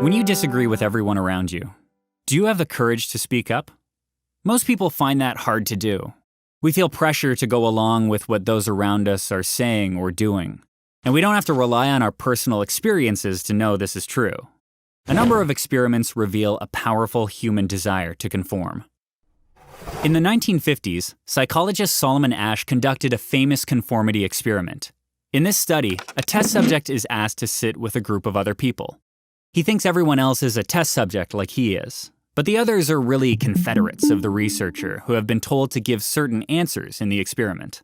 When you disagree with everyone around you, do you have the courage to speak up? Most people find that hard to do. We feel pressure to go along with what those around us are saying or doing, and we don't have to rely on our personal experiences to know this is true. A number of experiments reveal a powerful human desire to conform. In the 1950s, psychologist Solomon Asch conducted a famous conformity experiment. In this study, a test subject is asked to sit with a group of other people. He thinks everyone else is a test subject like he is, but the others are really confederates of the researcher who have been told to give certain answers in the experiment.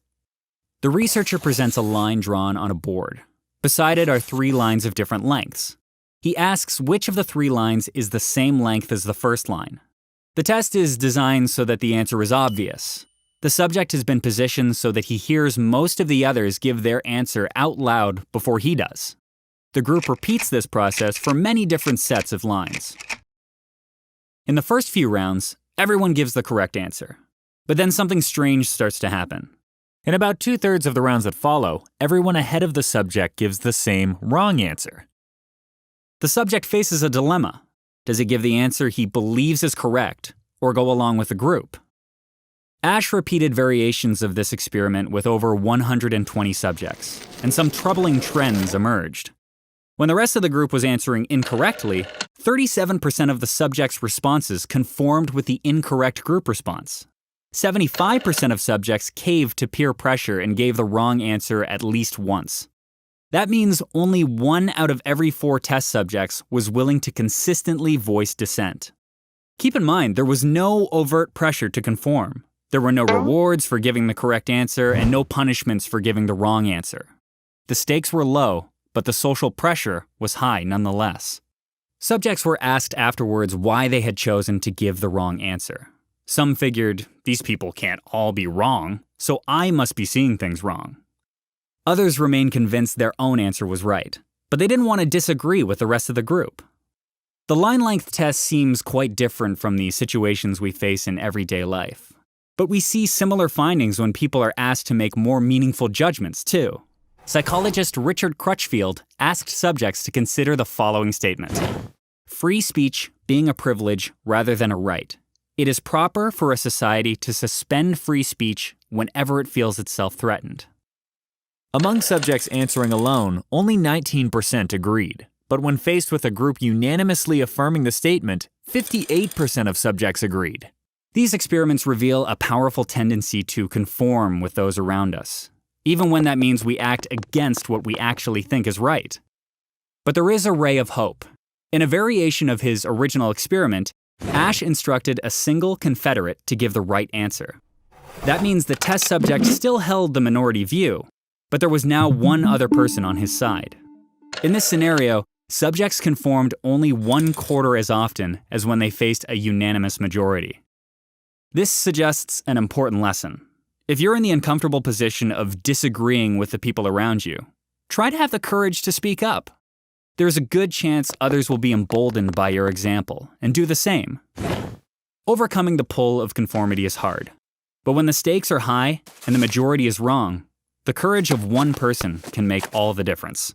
The researcher presents a line drawn on a board. Beside it are 3 lines of different lengths. He asks which of the 3 lines is the same length as the first line. The test is designed so that the answer is obvious. The subject has been positioned so that he hears most of the others give their answer out loud before he does. The group repeats this process for many different sets of lines. In the first few rounds, everyone gives the correct answer. But then something strange starts to happen. In about 2/3 of the rounds that follow, everyone ahead of the subject gives the same wrong answer. The subject faces a dilemma. Does he give the answer he believes is correct, or go along with the group? Asch repeated variations of this experiment with over 120 subjects, and some troubling trends emerged. When the rest of the group was answering incorrectly, 37% of the subjects' responses conformed with the incorrect group response. 75% of subjects caved to peer pressure and gave the wrong answer at least once. That means only 1 out of every 4 test subjects was willing to consistently voice dissent. Keep in mind, there was no overt pressure to conform. There were no rewards for giving the correct answer and no punishments for giving the wrong answer. The stakes were low, but the social pressure was high nonetheless. Subjects were asked afterwards why they had chosen to give the wrong answer. Some figured, these people can't all be wrong, so I must be seeing things wrong. Others remained convinced their own answer was right, but they didn't want to disagree with the rest of the group. The line length test seems quite different from the situations we face in everyday life. But we see similar findings when people are asked to make more meaningful judgments, too. Psychologist Richard Crutchfield asked subjects to consider the following statement. Free speech being a privilege rather than a right, it is proper for a society to suspend free speech whenever it feels itself threatened. Among subjects answering alone, only 19% agreed. But when faced with a group unanimously affirming the statement, 58% of subjects agreed. These experiments reveal a powerful tendency to conform with those around us, even when that means we act against what we actually think is right. But there is a ray of hope. In a variation of his original experiment, Asch instructed a single confederate to give the right answer. That means the test subject still held the minority view, but there was now one other person on his side. In this scenario, subjects conformed only 1/4 as often as when they faced a unanimous majority. This suggests an important lesson. If you're in the uncomfortable position of disagreeing with the people around you, try to have the courage to speak up. There's a good chance others will be emboldened by your example and do the same. Overcoming the pull of conformity is hard, but when the stakes are high and the majority is wrong, the courage of one person can make all the difference.